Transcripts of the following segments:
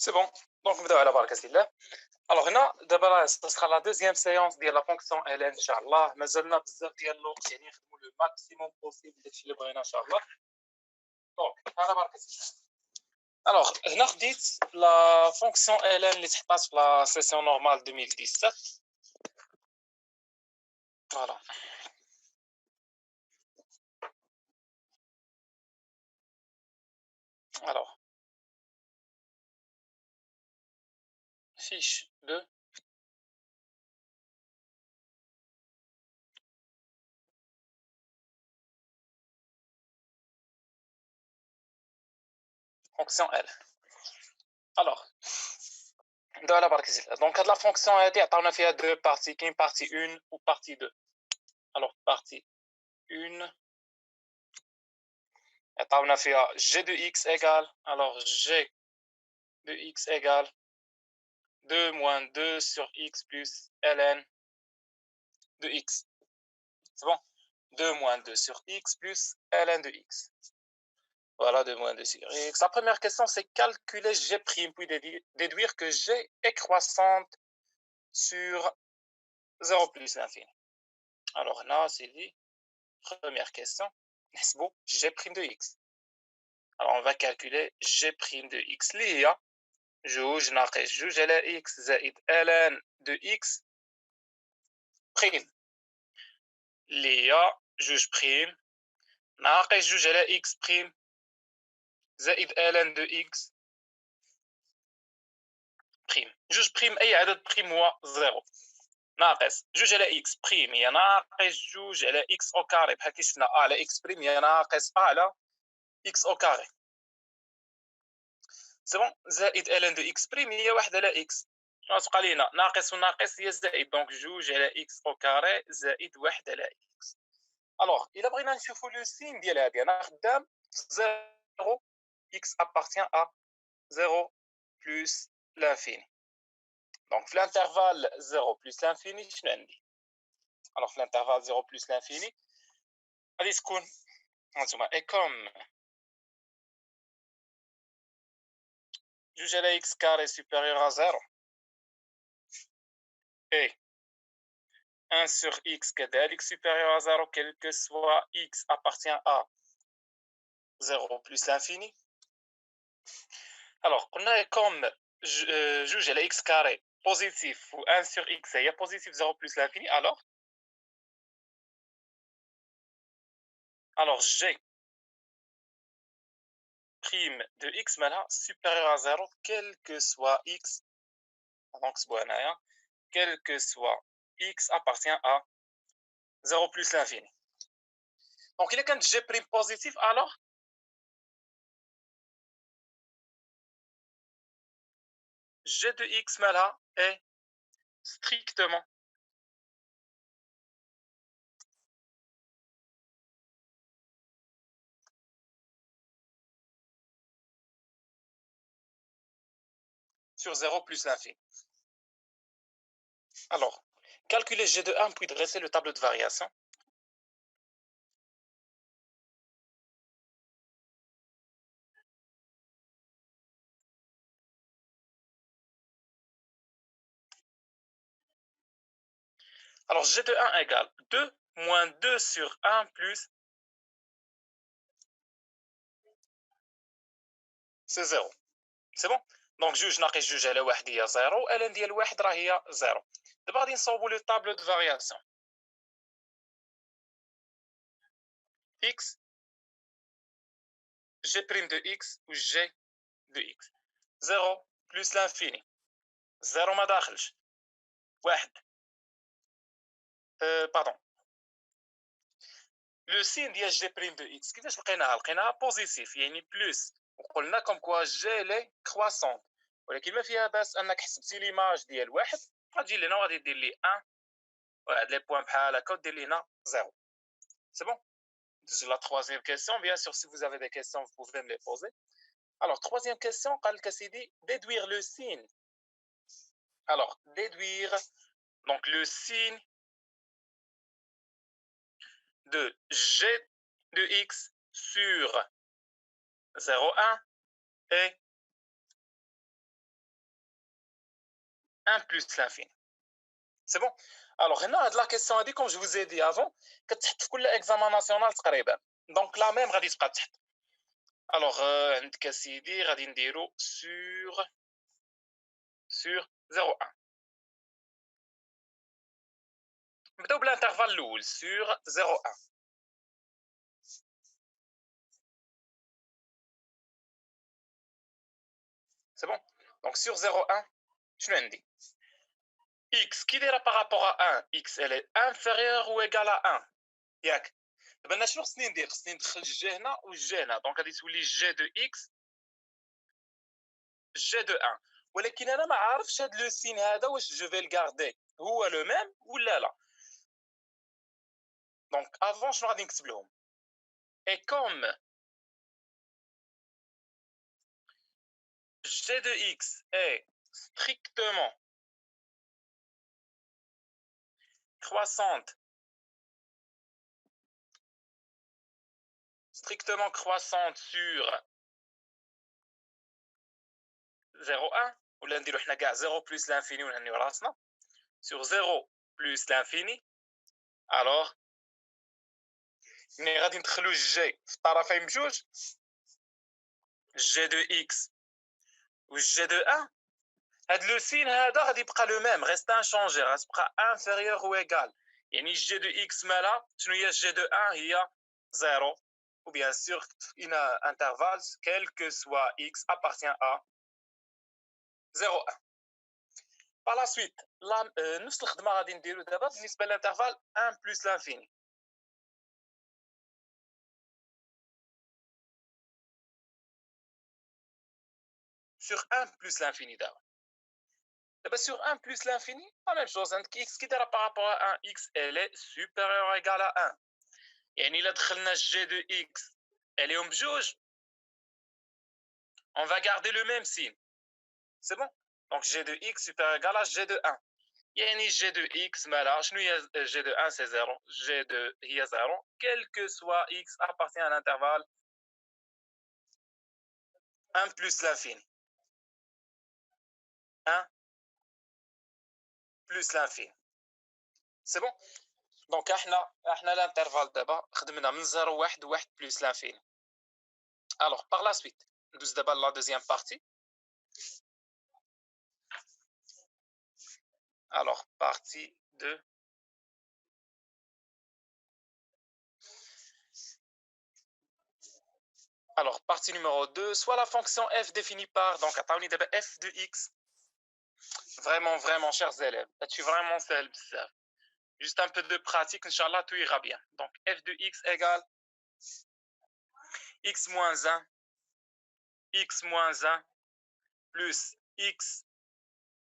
C'est bon. Donc, نبداو على بركة الله. Alors هنا دابا ce sera la deuxième séance ديال la fonction ln ان شاء الله. مازلنا بزاف ديال الوقت يعني نخدموا لو ماكسيموم بوسيبل داكشي اللي بغينا ان شاء الله. دونك على بركة الله. Alors هنا خديت la fonction ln اللي تحطات في la session normale 2017. Voilà. Alors fiche de fonction L. Alors نبداو على بركة الله. دونك هاد لا فونكسيون هادي عطاونا فيها دو بارتي، كاين بارتي 1 و بارتي 2. Alors partie 1 عطاونا فيها g de x égale, alors g de x égale 2 moins 2 sur x plus ln de x. C'est bon? 2 moins 2 sur x plus ln de x. Voilà, 2 moins 2 sur x. La première question, c'est calculer g', puis déduire que g est croissante sur 0 plus l'infini. Alors là, c'est dit, première question, نحسبوا g' de x. Alors on va calculer g' de x. اللي هي جوج ناقص جوج على x زائد ln de x بريم، اللي هي جوج بريم ناقص جوج على x بريم زائد ln de x بريم. جوج بريم أي عدد بريم هو زيرو، ناقص جوج على x بريم هي ناقص جوج على x أو كاري، بحال كي شفنا أ على x بريم هي ناقص أ على x أو كاري. سي بون. زائد ln de x بريم هي واحد على x، شنو تبقى لينا؟ ناقص وناقص هي زائد، دونك جوج على x أو كاري زائد واحد على x. الوغ إلا بغينا نشوفو لو سين ديال هادي، أنا خدام زيرو x appartient à 0 plus l'infini. Donc, l'intervalle 0 plus l'infini, شنو عندي؟ Alors, l'intervalle 0 plus l'infini, غادي تكون هانتوما et comme جوج على x carré supérieur à 0 et 1 sur x كذلك supérieur à 0 quel que soit x appartient à 0 plus l'infini. Alors, قلنا comme جوج على x carré positif ou 1 sur x هي positif 0 plus l'infini, alors g prime de x مالها supérieur à 0 quel que soit x. Donc c'est bon, quel que soit x appartient à 0 plus l'infini. Donc il est quand g prime positif, alors g de x مالها est strictement sur 0 plus l'infini. Alors, calculer g de 1 puis dresser le tableau de variation. Alors, g de 1 égale 2 moins 2 sur 1 plus c'est 0. C'est bon. Donc جوج ناقص جوج على واحد هي 0، ln ديال واحد راه هي 0. دابا غادي نصاوبوا لو طابلو دو فارياسيون. x g prime de x ou g de x 0 plus l'infini. 0 ما داخلش، واحد باردون. لو سين ديال جي بريم دو اكس كيفاش لقيناها بوزيتيف يعني بلس، وقلنا كوم كوا جي لي كرواسون، ولكن ما فيها باس انك حسبتي ليماج ديال واحد غتجي لهنا وغادي دير لي 1 واحد لي بوين بحال هكا ودير لي هنا 0. سي بون. دوزو لا troisième question. Bien sûr, si vous avez des questions, vous pouvez me les poser. Alors, troisième question, قال لك سيدي déduire le signe. Alors, déduire donc le signe de g de x sur 0,1 et 1 plus l'infini. C'est bon. Alors هنا هاد لا كيسيون هادي كوم جو فوز اي دي افون كتحط في كل اكزامان ناسيونال تقريبا دونك لا ميم غادي تبقى تحت. الوغ عندك اسيدي غادي نديرو sur 0,1. نبداو بالانترفال الاول sur 0,1. C'est bon. Donc sur 0,1 شنو عندي x كي دايره par rapport à 1 x elle est inférieure ou égale à 1 ياك. دابا انا شنو خصني ندير خصني ندخل الجي هنا والجي هنا دونك غادي تولي جي دو x جي دو 1 ولكن انا ما عارفش هاد لو سين هذا واش جو في الغاردي هو لو ميم ولا لا. دونك افون شنو غادي نكتب لهم اي كوم g de x est strictement croissante sur 0,1 ولا نديرو حنا كاع 0 plus l'infini ونهنيو راسنا sur 0 plus l'infini. alors ملي غادي ندخلو الجي في الطرفين بجوج جي دو اكس و جي دو 1 هاد لو سين هذا غادي يبقى لو ميم ريست انشونجي غتبقى انفيريور او ايغال يعني جي دو اكس مالها شنو هي جي دو 1 هي 0 ou bien sûr une intervalle quel que soit x appartient à 0,1. par la suite نفس الخدمه غادي نديرو دابا بالنسبه للانترفال 1 plus l'infini. sur 1 plus l'infini d'abord. Sur 1 plus l'infini, la même chose. X qui est par rapport à 1, x elle est supérieure ou égale à 1. Et si on a g de x, elle est en bjouge, on va garder le même signe. C'est bon. Donc g de x supérieur ou égal à g de 1. Et g de x, g de 1 c'est 0, g de y est 0, quel que soit x appartient à l'intervalle 1 plus l'infini. 1 plus l'infini. C'est bon. Donc احنا l'intervalle d'abord خدمنا من 0 1 و 1 plus l'infini. Alors par la suite ندوز دابا la deuxième partie. Alors partie 2. Alors partie numéro 2, soit la fonction f définie par donc عطاوني دابا f de x. Vraiment chers élèves, c'est vraiment سهل بزاف. Juste un peu de pratique, Inch'Allah, tout ira bien. Donc, f de x égale x moins 1 plus x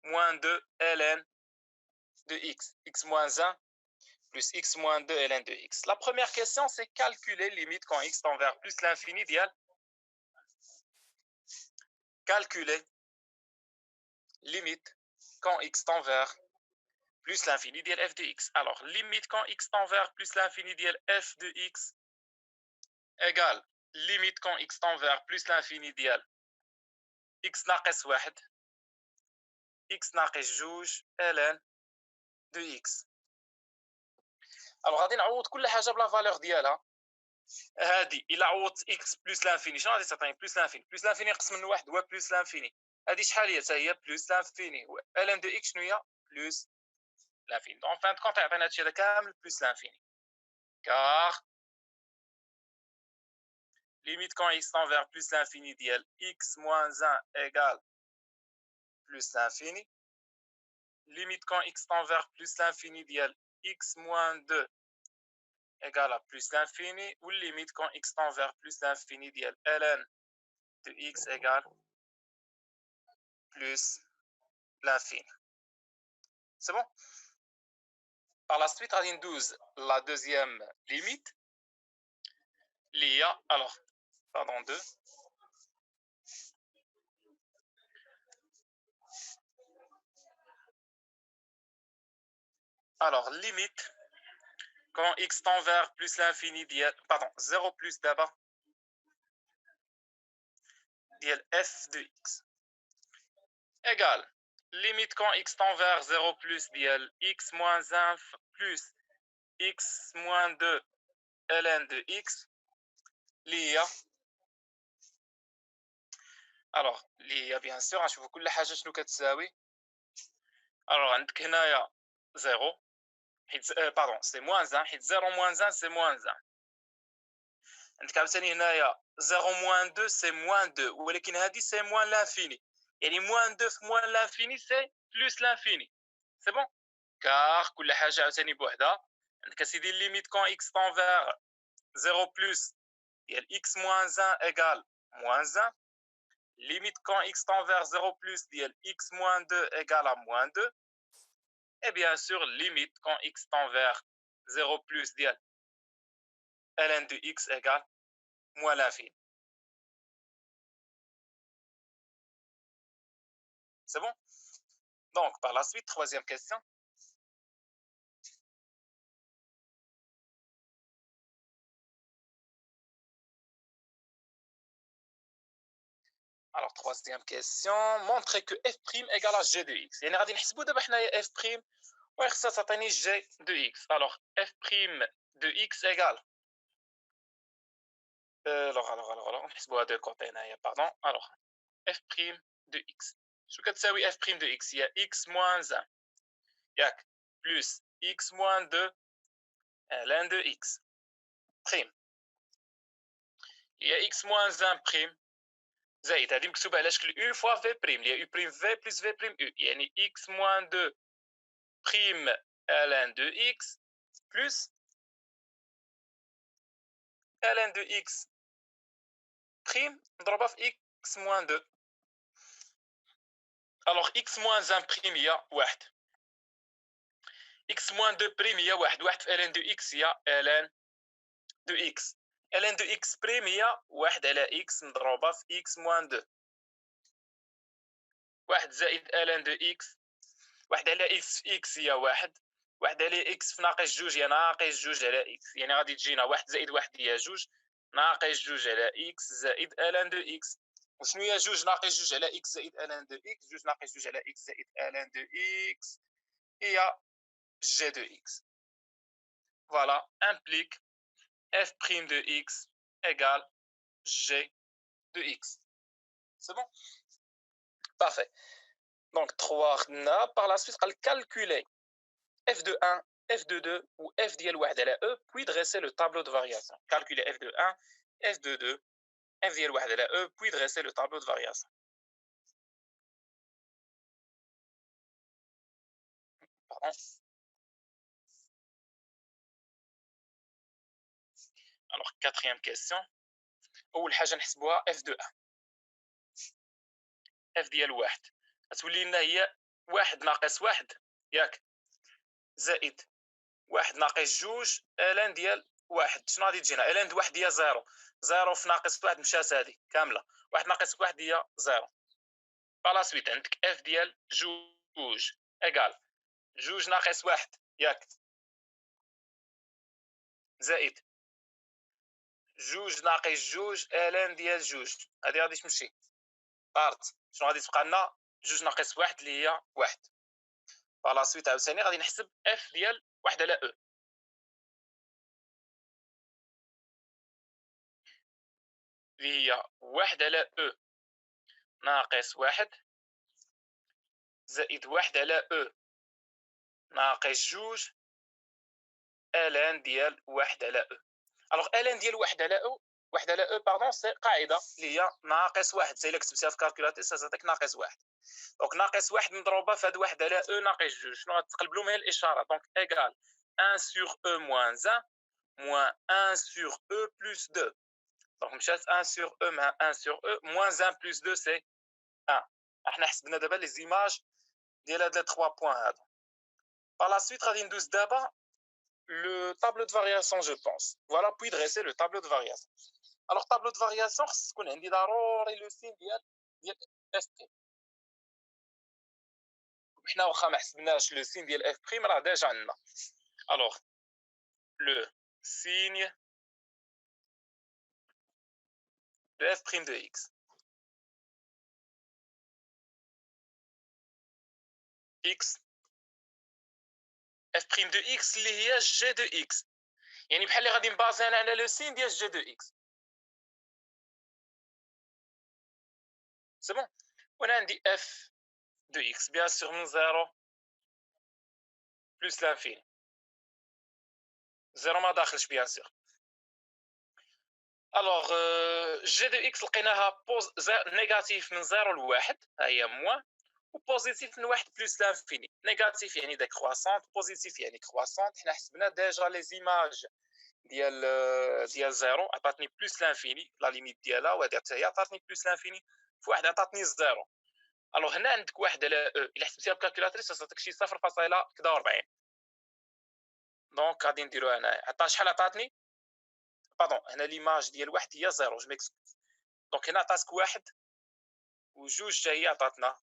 moins 2 ln de x. X moins 1 plus x moins 2 ln de x. La première question, c'est calculer limite quand x tend vers plus l'infini d'IAL. Calculer limite quand x tend vers plus l'infini d'IAL f de x. Alors, limite quand x tend vers plus l'infini d'IAL f de x égale limite quand x tend vers plus l'infini ديال x ناقص 1 x ناقص 2 ln de x. alors غادي نعوض كل حاجه بلا فالور ديالها. هادي الا عوضت x بلس لانفيني شنو غادي تعطيني بلس لانفيني نقسم من 1 هو بلس لانفيني هادي شحال هي حتى هي بلس لانفيني و ln de x شنو هي بلس لانفيني. دونك فان كونت عطينا هادشي هذا كامل بلس لانفيني car limite quand x tend vers plus l'infini ديال x moins 1 égale plus l'infini. Limite quand x tend vers plus l'infini d'IAL x moins 2 égale à plus l'infini. Ou limite quand x tend vers plus l'infini d'IAL ln de x égale plus l'infini. C'est bon. Par la suite, on 12, la deuxième limite. L'IA, alors, pardon, 2. Alors, limite quand x tend vers plus l'infini d'IAL, pardon, 0 plus d'abord d'IAL f de x égale limite quand x tend vers 0 plus ديال x moins 1 plus x moins 2 ln de x اللي هي alors اللي هي bien sûr غنشوفوا كل حاجه شنو كتساوي. alors عندك هنايا 0 حيت pardon c'est moins 1 حيت 0 moins 1 c'est moins 1. عندك عاوتاني هنايا 0 moins 2 c'est moins 2 ولكن هذه c'est moins l'infini يعني moins 2 في moins l'infini c'est plus l'infini. c'est bon car كل حاجه عاوتاني بوحدها. عندك اسيدي limite quand x tend vers 0 plus ديال x moins 1 égale moins 1 limite quand x tend vers 0 plus ديال x moins 2 égale à moins 2 et bien sûr limite quand x tend vers 0 plus ديال ln de x égale moins l'infini. C'est bon? Donc, par la suite, troisième question. Alors, troisième question. Montrer que f' égale à g de x. يعني غادي نحسبوا دابا حنايا f' وخصها تعطيني g de x. Alors, f' de x égale. Alors, نحسبوها de côté هنايا, pardon. Alors, f' de x. شنو كتساوي f' de x؟ هي x moins 1 ياك plus x moins 2 ln de x prime. هي x moins 1 prime زائد هذه مكتوبه على شكل u fois v prime اللي هي u prime v plus v prime u يعني x moins 2 prime ln de x plus ln de x prime مضروبه في x moins 2. alors x moins 1 prime هي 1 x moins 2 prime هي 1 في ln de x هي ln de x ln de x prime هي 1 على x مضروبه في x moins 2 1 زائد ln de x 1 على x في x هي 1 1 على x في ناقص 2 هي ناقص 2 على x يعني غادي تجينا 1 زائد 1 هي 2 ناقص 2 على x زائد ln de x. وشنو هي 2 ناقص 2 على x زائد ln de x 2 ناقص 2 على x زائد ln de x هي g de x. Voilà implique f' de x égale g de x. C'est bon? Parfait. Donc 3 par la suite calculer f de 1 f de 2 ou f ديال 1 على e puis dresser le tableau de variation. Calculer f de 1 f de 2 f ديال 1 على e puis dresser le tableau de variation. Pardon. Alors quatrième question. اول حاجه نحسبوها f de 1 f ديال 1 غتولي لنا هي 1 ناقص 1 ياك زائد 1 ناقص 2 ln ديال 1 شنو غادي تجينا ln ديال 1 هي 0 0 في ناقص 1 مشات هذه كامله 1 ناقص 1 هي 0. بالا سويت عندك اف ديال 2 ايكال 2 ناقص 1 ياك زائد 2 ناقص 2 ln ديال 2 هذه غادي تمشي طارت شنو غادي تبقى لنا 2 ناقص 1 اللي هي 1. بالا سويت عاوتاني غادي نحسب اف ديال 1 على او اللي هي 1 على او ناقص 1 زائد 1 على او ناقص 2 ln ديال 1 على او. الوغ ln ديال 1 على او 1 على او باردون سي قاعده اللي هي ناقص 1 حتى الا كتبتيها في كالكولاتير تعطيك ناقص 1. دونك ناقص 1 مضروبه في هاد 1 على او ناقص 2 شنو غتقلب لهم هي الاشاره دونك ايكال 1 sur e moins 1 moins 1 sur e plus 2. دونك مشات 1 sur e مع 1 sur e moins 1 plus 2 سي 1. احنا حسبنا دابا لي زيماج ديال هاد لي 3 بوين هادو. par la suite غادي ندوز دابا le tableau de variation je pense. Voilà puis dresser le tableau de variation. Alors tableau de variation خص تكون عندي ضروري لو سين ديال اف بي. حنا واخا ما حسبناش لو سين ديال اف بريم راه ديجا عندنا. alors le signe de f' de x x f' de x اللي هي g de x. يعني بحال اللي غادي نبازي انا على لو سين ديال g de x. سي بون. وانا عندي f de x bien sûr من 0 plus l'infini. 0 ما داخلش bien sûr. الوغ g de x لقيناها نيجاتيف من 0 ل 1 ها هي موان، وبوزيتيف من 1 بلس لانفيني. نيجاتيف يعني ديكرواسونت، بوزيتيف يعني كرواسونت. حنا حسبنا ديجا لي زيماج ديال 0 عطاتني بلس لانفيني لا ليميت ديالها، وهذه حتى هي عطاتني بلس لانفيني، في واحد عطاتني 0. الوغ هنا عندك واحد على او الا حسبتيها بكالكولاتريس تعطيك شي 0.41. دونك غادي نديروها هنايا. عطا شحال عطاتني؟ باردون هنا ليماج ديال واحد هي 0 جو ميكسكوز. دونك هنا عطاتك واحد وجوج حتى هي عطاتنا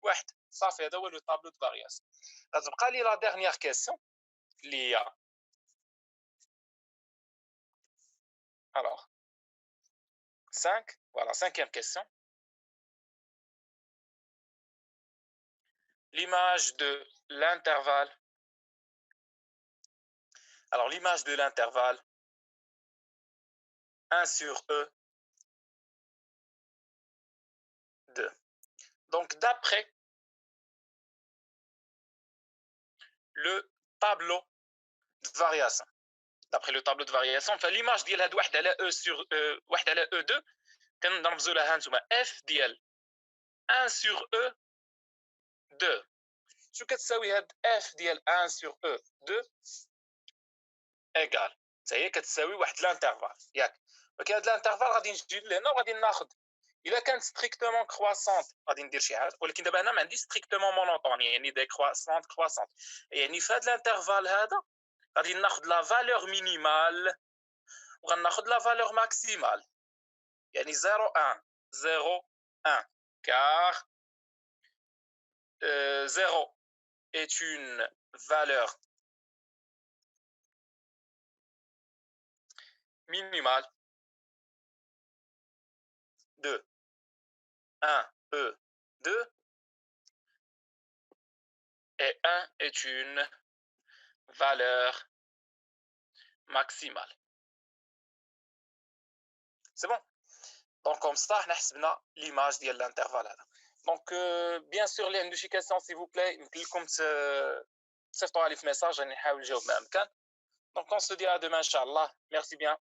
واحد. صافي هذا هو لو طابلو دو فارياسيون. غتبقى لي لا ديرنيير كيسيون اللي هي alors 5. Voilà, cinquième question. L'image de l'intervalle. Alors, l'image de l'intervalle 1 sur E 2. Donc, d'après le tableau de variation. D'après le tableau de variation, enfin, l'image ديال هاد واحد على E sur E, واحد على E2 كنرمزوا لها هانتوما F ديال 1 sur E 2. شو كتساوي هاد F ديال 1 sur E 2 ايكال حتى هي كتساوي واحد لانترفال ياك. ولكن هاد لانترفال غادي نجي لهنا وغادي ناخذ الا كانت ستريكتومون كرواسونت غادي ندير شي حاجه، ولكن دابا انا ما عنديش ستريكتومون مونوطون يعني دي كرواسونت. يعني في هاد لانترفال هذا غادي ناخذ لا فالور مينيمال وغناخذ لا فالور ماكسيمال، يعني 0 1 0 1 car 0 est une valeur minimale. 2 1 E 2 et 1 est une valeur maximale. C'est bon. Donc comme ça حنا حسبنا l'image ديال l'intervalle هذا. Donc bien sûr اللي عنده شي question s'il vous plaît يمكن لكم تصيفطوها لي في ميساج راني نحاول نجاوب ما امكن. Donc on se dit à demain inchallah. Merci bien.